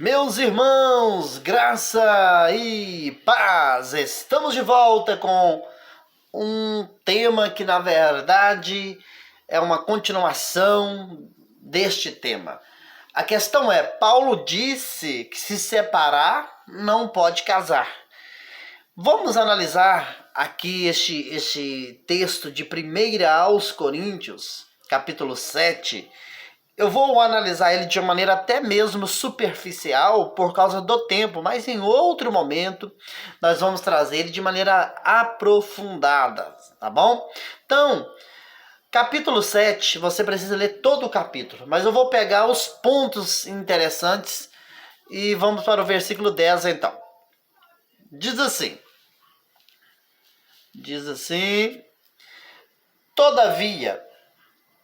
Meus irmãos, graça e paz, estamos de volta com um tema que na verdade é uma continuação deste tema. A questão é, Paulo disse que se separar não pode casar. Vamos analisar aqui este texto de 1 aos Coríntios, capítulo 7. Eu vou analisar ele de uma maneira até mesmo superficial por causa do tempo, mas em outro momento nós vamos trazer ele de maneira aprofundada, tá bom? Então, capítulo 7, você precisa ler todo o capítulo, mas eu vou pegar os pontos interessantes e vamos para o versículo 10 então. Diz assim, todavia,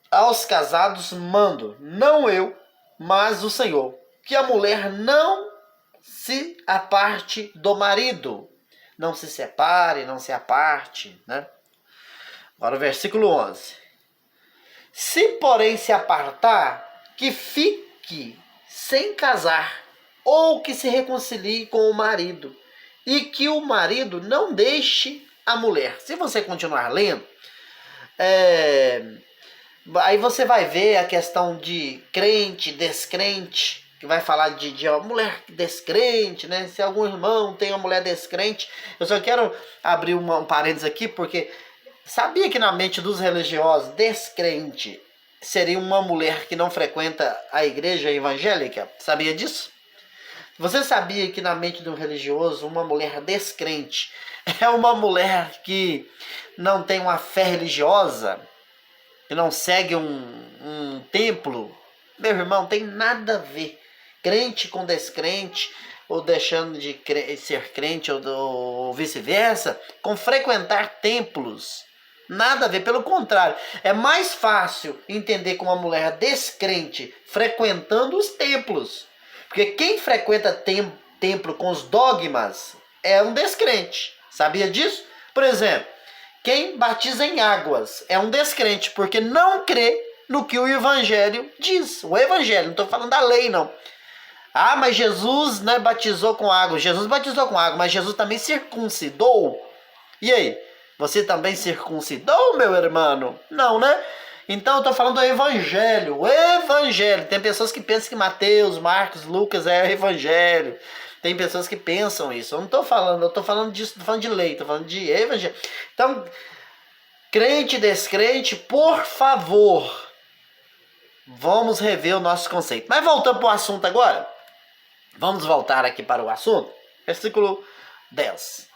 aos casados mando, não eu, mas o Senhor, que a mulher não se aparte do marido. Não se separe, não se aparte, né? Agora o versículo 11. Se, porém, se apartar, que fique sem casar, ou que se reconcilie com o marido, e que o marido não deixe a mulher. Se você continuar lendo, aí você vai ver a questão de crente, descrente, que vai falar de uma mulher descrente, né? Se algum irmão tem uma mulher descrente, eu só quero abrir um parênteses aqui, porque sabia que na mente dos religiosos, descrente seria uma mulher que não frequenta a igreja evangélica? Sabia disso? Você sabia que na mente de um religioso, uma mulher descrente é uma mulher que não tem uma fé religiosa, que não segue um templo? Meu irmão, tem nada a ver. Crente com descrente, ou deixando de ser crente, ou vice-versa, com frequentar templos. Nada a ver, pelo contrário. É mais fácil entender com uma mulher descrente frequentando os templos. Porque quem frequenta templo com os dogmas é um descrente. Sabia disso? Por exemplo, quem batiza em águas é um descrente, porque não crê no que o Evangelho diz. O Evangelho, não estou falando da lei, não. Ah, mas Jesus, né, batizou com água. Jesus batizou com água, mas Jesus também circuncidou. E aí? Você também circuncidou, meu irmão? Não, né? Então eu estou falando do Evangelho. O Evangelho. Tem pessoas que pensam que Mateus, Marcos, Lucas é Evangelho. Tem pessoas que pensam isso. Eu não estou falando, eu estou falando disso, estou falando de lei, estou falando de Evangelho. Então, crente e descrente, por favor, vamos rever o nosso conceito. Mas voltando para o assunto agora, vamos voltar aqui para o assunto. Versículo 10.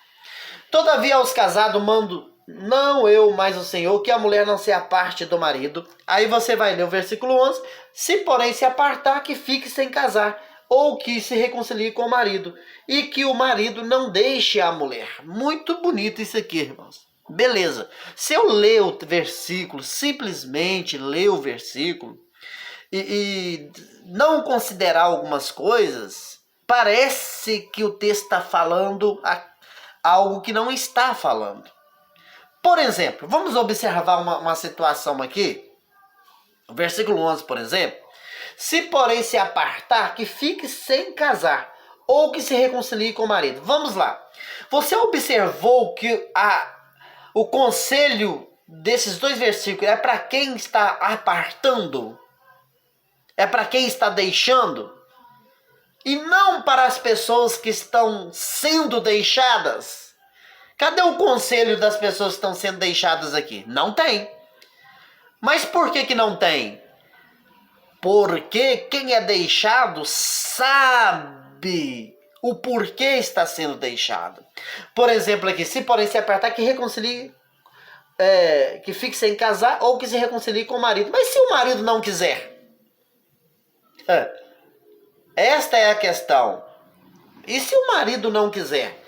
Todavia aos casados mando, não eu, mas o Senhor, que a mulher não se aparte do marido. Aí você vai ler o versículo 11. Se, porém, se apartar, que fique sem casar, ou que se reconcilie com o marido, e que o marido não deixe a mulher. Muito bonito isso aqui, irmãos. Beleza. Se eu ler o versículo, simplesmente ler o versículo, e não considerar algumas coisas, parece que o texto está falando algo que não está falando. Por exemplo, vamos observar uma situação aqui. O versículo 11, por exemplo. Se, porém, se apartar, que fique sem casar, ou que se reconcilie com o marido. Vamos lá. Você observou que o conselho desses dois versículos é para quem está apartando? É para quem está deixando? E não para as pessoas que estão sendo deixadas? Cadê o conselho das pessoas que estão sendo deixadas aqui? Não tem. Mas por que não tem? Porque quem é deixado sabe o porquê está sendo deixado. Por exemplo aqui, se porém se apertar, que reconcilie, que fique sem casar, ou que se reconcilie com o marido. Mas se o marido não quiser? Esta é a questão. E se o marido não quiser?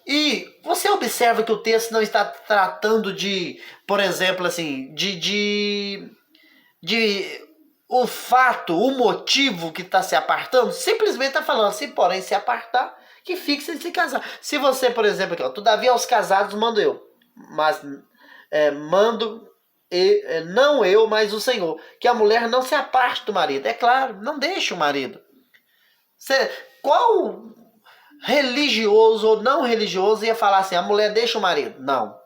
E você observa que o texto não está tratando de, por exemplo, assim, de o fato, o motivo que está se apartando. Simplesmente está falando, se porém se apartar, que fique sem se casar. Se você, por exemplo, aqui, ó, todavia aos casados mando eu, mas mando não eu, mas o Senhor, que a mulher não se aparte do marido. É claro, não deixe o marido. Qual religioso ou não religioso ia falar assim, a mulher deixa o marido? Não.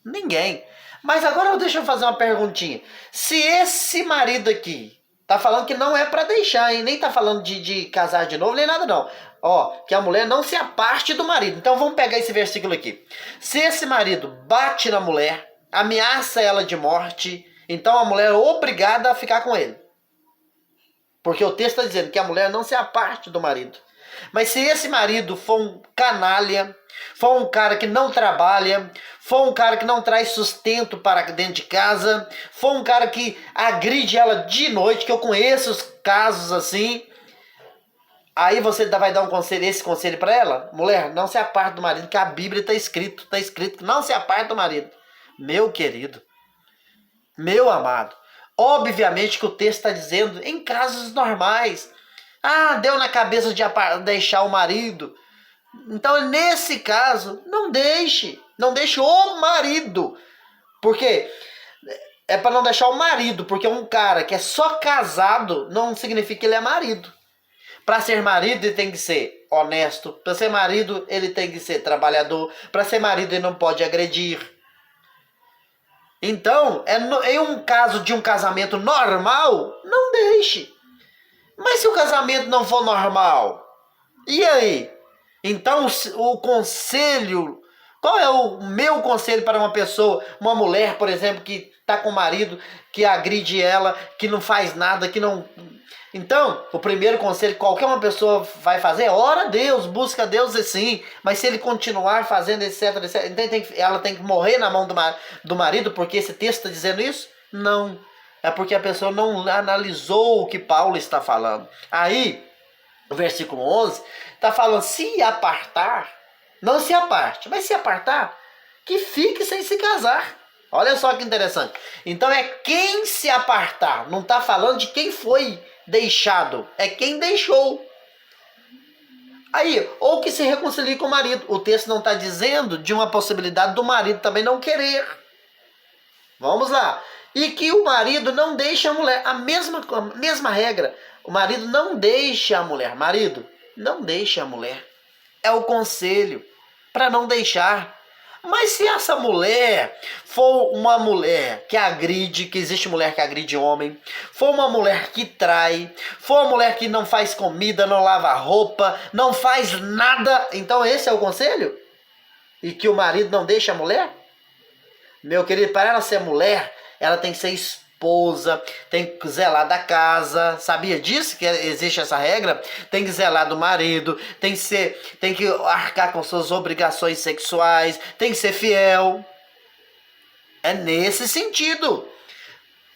Ninguém. Mas agora deixa eu fazer uma perguntinha. Se esse marido aqui tá falando que não é para deixar, hein? Nem tá falando de casar de novo, nem nada não. Ó, que a mulher não se aparte do marido. Então vamos pegar esse versículo aqui. Se esse marido bate na mulher, ameaça ela de morte, então a mulher é obrigada a ficar com ele. Porque o texto está dizendo que a mulher não se aparte do marido. Mas se esse marido for um canalha, for um cara que não trabalha, for um cara que não traz sustento para dentro de casa, for um cara que agride ela de noite, que eu conheço os casos assim, aí você vai dar esse conselho para ela? Mulher, não se aparte do marido, que a Bíblia está escrito que não se aparte do marido. Meu querido, meu amado, obviamente que o texto está dizendo em casos normais. Ah, deu na cabeça de deixar o marido. Então, nesse caso, não deixe o marido. Porque é para não deixar o marido, porque um cara que é só casado não significa que ele é marido. Para ser marido, ele tem que ser honesto. Para ser marido, ele tem que ser trabalhador. Para ser marido, ele não pode agredir. Então, em um caso de um casamento normal, não deixe. Mas se o casamento não for normal, e aí? Então o conselho, qual é o meu conselho para uma pessoa, uma mulher, por exemplo, que está com o marido, que agride ela, que não faz nada, que não... Então, o primeiro conselho que qualquer uma pessoa vai fazer é ora a Deus, busca a Deus assim, mas se ele continuar fazendo etc, ela tem que morrer na mão do marido, porque esse texto está dizendo isso? Não. É porque a pessoa não analisou o que Paulo está falando. Aí, o versículo 11, está falando, se apartar, não se aparte, mas se apartar, que fique sem se casar. Olha só que interessante. Então é quem se apartar, não está falando de quem foi deixado, é quem deixou. Aí, ou que se reconcilie com o marido. O texto não está dizendo de uma possibilidade do marido também não querer. Vamos lá. E que o marido não deixe a mulher. A mesma regra. O marido não deixa a mulher. Marido, não deixe a mulher. É o conselho para não deixar. Mas se essa mulher for uma mulher que agride, que existe mulher que agride homem, for uma mulher que trai, for uma mulher que não faz comida, não lava roupa, não faz nada, então esse é o conselho? E que o marido não deixa a mulher? Meu querido, para ela ser mulher, ela tem que ser esposa, tem que zelar da casa. Sabia disso? Que existe essa regra? Tem que zelar do marido, tem que arcar com suas obrigações sexuais, tem que ser fiel. É nesse sentido.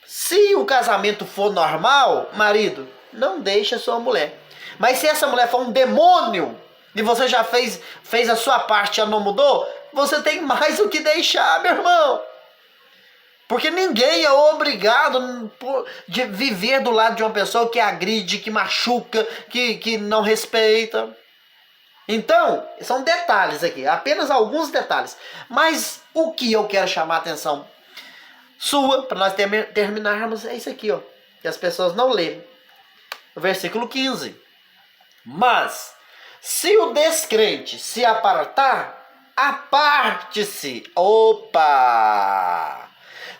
Se o casamento for normal, marido, não deixa a sua mulher. Mas se essa mulher for um demônio e você já fez a sua parte e já não mudou, você tem mais o que deixar, meu irmão. Porque ninguém é obrigado de viver do lado de uma pessoa que agride, que machuca, que não respeita. Então, são detalhes aqui, apenas alguns detalhes. Mas o que eu quero chamar a atenção sua, para nós terminarmos, é isso aqui, ó, que as pessoas não leem. O versículo 15. Mas, se o descrente se apartar, aparte-se. Opa!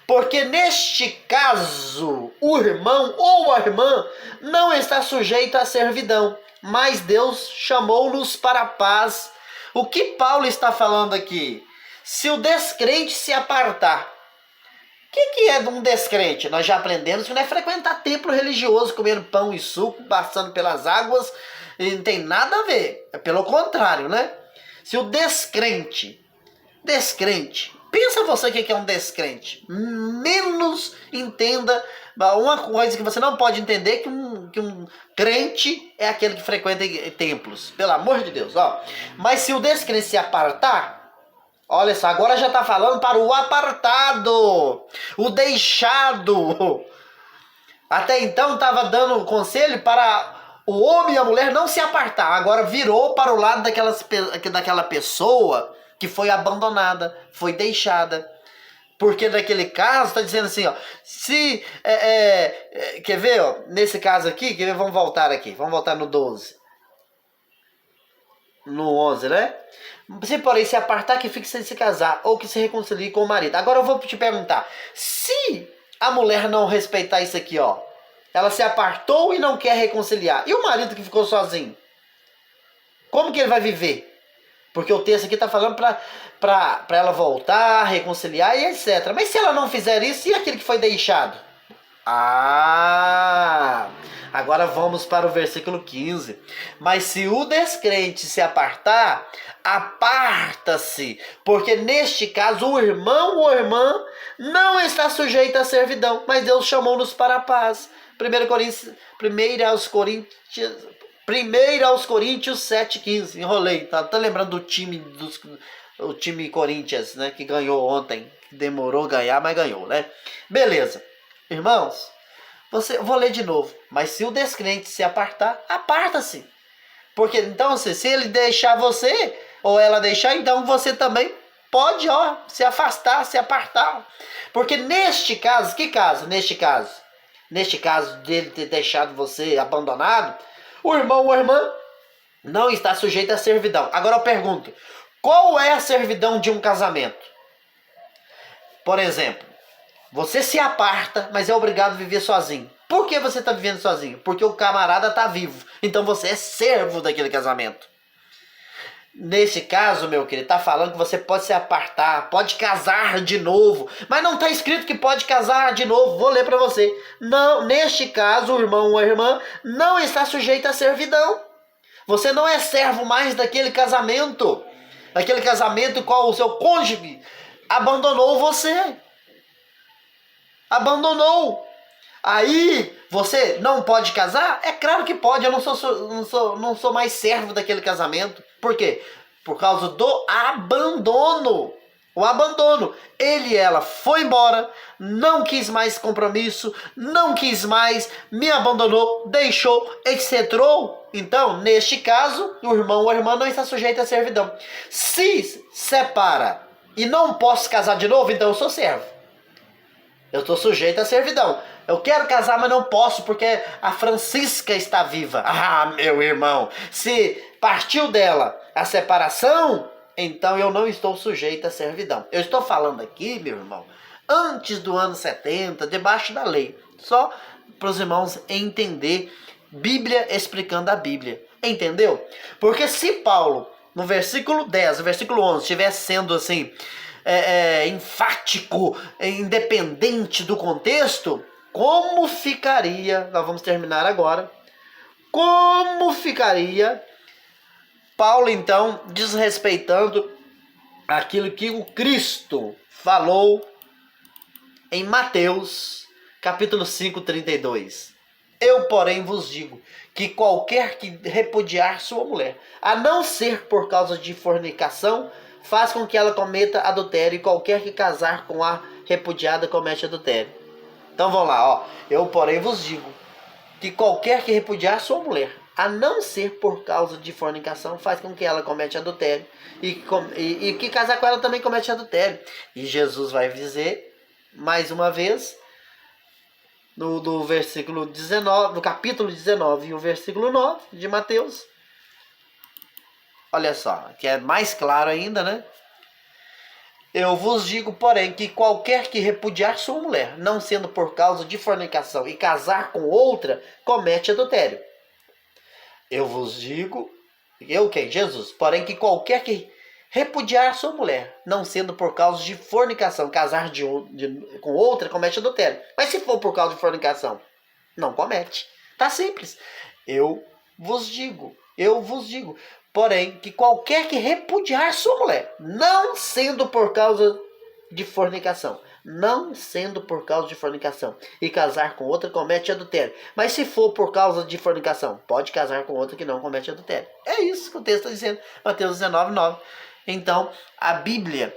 Porque neste caso, o irmão ou a irmã não está sujeito à servidão, mas Deus chamou-nos para a paz. O que Paulo está falando aqui? Se o descrente se apartar. O que é um descrente? Nós já aprendemos que não é frequentar templo religioso, comendo pão e suco, passando pelas águas, e não tem nada a ver. É pelo contrário, né? Se o descrente, pensa você o que é um descrente. Menos entenda uma coisa que você não pode entender, que um crente é aquele que frequenta templos. Pelo amor de Deus. Ó. Mas se o descrente se apartar, olha só, agora já está falando para o apartado, o deixado. Até então estava dando conselho para o homem e a mulher não se apartar. Agora virou para o lado daquela pessoa que foi abandonada, foi deixada. Porque naquele caso, está dizendo assim, ó, se, quer ver, ó, nesse caso aqui, quer ver, vamos voltar no 12. No 11, né? Se porém se apartar, que fique sem se casar, ou que se reconcilie com o marido. Agora eu vou te perguntar, se a mulher não respeitar isso aqui, ó, ela se apartou e não quer reconciliar, e o marido que ficou sozinho? Como que ele vai viver? Porque o texto aqui está falando para ela voltar, reconciliar e etc. Mas se ela não fizer isso, e aquele que foi deixado? Agora vamos para o versículo 15. Mas se o descrente se apartar, aparta-se, porque neste caso o irmão ou irmã não está sujeito à servidão, mas Deus chamou-nos para a paz. 1 aos Coríntios 7,15. Enrolei, tá lembrando o time Corinthians, né, que ganhou ontem. Demorou a ganhar, mas ganhou, né? Beleza. Irmãos, vou ler de novo. Mas se o descrente se apartar, aparta-se. Porque então, se ele deixar você, ou ela deixar, então você também pode, ó, se afastar, se apartar. Porque neste caso, que caso? Neste caso dele ter deixado você abandonado, o irmão ou a irmã não está sujeito à servidão. Agora eu pergunto, qual é a servidão de um casamento? Por exemplo, você se aparta, mas é obrigado a viver sozinho. Por que você está vivendo sozinho? Porque o camarada está vivo. Então você é servo daquele casamento. Nesse caso, meu querido, está falando que você pode se apartar, pode casar de novo. Mas não está escrito que pode casar de novo. Vou ler para você. Não, neste caso, o irmão ou a irmã não está sujeito à servidão. Você não é servo mais daquele casamento. Daquele casamento qual o seu cônjuge abandonou você. Abandonou. Aí você não pode casar? É claro que pode. Eu não sou mais servo daquele casamento. Por quê? Por causa do abandono. O abandono. Ele e ela foi embora, não quis mais compromisso, não quis mais, me abandonou, deixou, etc. Então, neste caso, o irmão ou a irmã não está sujeito à servidão. Se separa e não posso casar de novo, então eu sou servo. Eu estou sujeito à servidão. Eu quero casar, mas não posso porque a Francisca está viva. Ah, meu irmão, se partiu dela a separação, então eu não estou sujeito à servidão. Eu estou falando aqui, meu irmão, antes do ano 70, debaixo da lei. Só para os irmãos entender Bíblia explicando a Bíblia. Entendeu? Porque se Paulo, no versículo 10, no versículo 11, estivesse sendo assim, enfático, independente do contexto, como ficaria, nós vamos terminar agora, como ficaria Paulo então desrespeitando aquilo que o Cristo falou em Mateus capítulo 5, 32. Eu, porém, vos digo que qualquer que repudiar sua mulher, a não ser por causa de fornicação, faz com que ela cometa adultério, e qualquer que casar com a repudiada comete adultério. Então vamos lá, ó. Eu, porém, vos digo que qualquer que repudiar sua mulher, a não ser por causa de fornicação, faz com que ela comete adultério, e que casar com ela também comete adultério. E Jesus vai dizer, mais uma vez, no versículo 19, no capítulo 19 e o versículo 9 de Mateus. Olha só, que é mais claro ainda, né? Eu vos digo, porém, que qualquer que repudiar sua mulher, não sendo por causa de fornicação, e casar com outra, comete adultério. Eu vos digo, eu quem? Jesus. Porém, que qualquer que repudiar sua mulher, não sendo por causa de fornicação, casar com outra, comete adultério. Mas se for por causa de fornicação, não comete. Tá simples. Eu vos digo. Porém, que qualquer que repudiar sua mulher, não sendo por causa de fornicação, e casar com outra, comete adultério. Mas se for por causa de fornicação, pode casar com outra que não comete adultério. É isso que o texto está dizendo, Mateus 19, 9. Então, a Bíblia,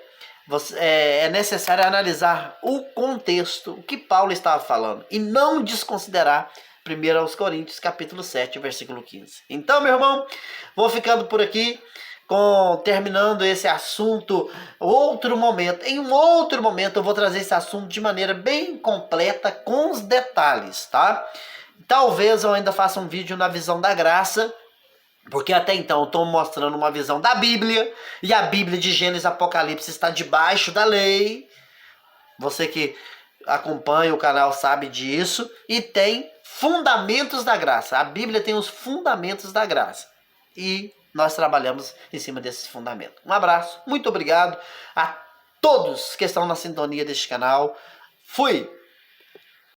é necessário analisar o contexto, o que Paulo estava falando, e não desconsiderar 1 aos Coríntios, capítulo 7, versículo 15. Então, meu irmão, vou ficando por aqui. terminando esse assunto, outro momento. Em um outro momento eu vou trazer esse assunto de maneira bem completa, com os detalhes, tá? Talvez eu ainda faça um vídeo na visão da graça, porque até então eu estou mostrando uma visão da Bíblia, e a Bíblia de Gênesis e Apocalipse está debaixo da lei. Você que acompanha o canal sabe disso. E tem fundamentos da graça. A Bíblia tem os fundamentos da graça. E nós trabalhamos em cima desses fundamentos. Um abraço, muito obrigado a todos que estão na sintonia deste canal. Fui!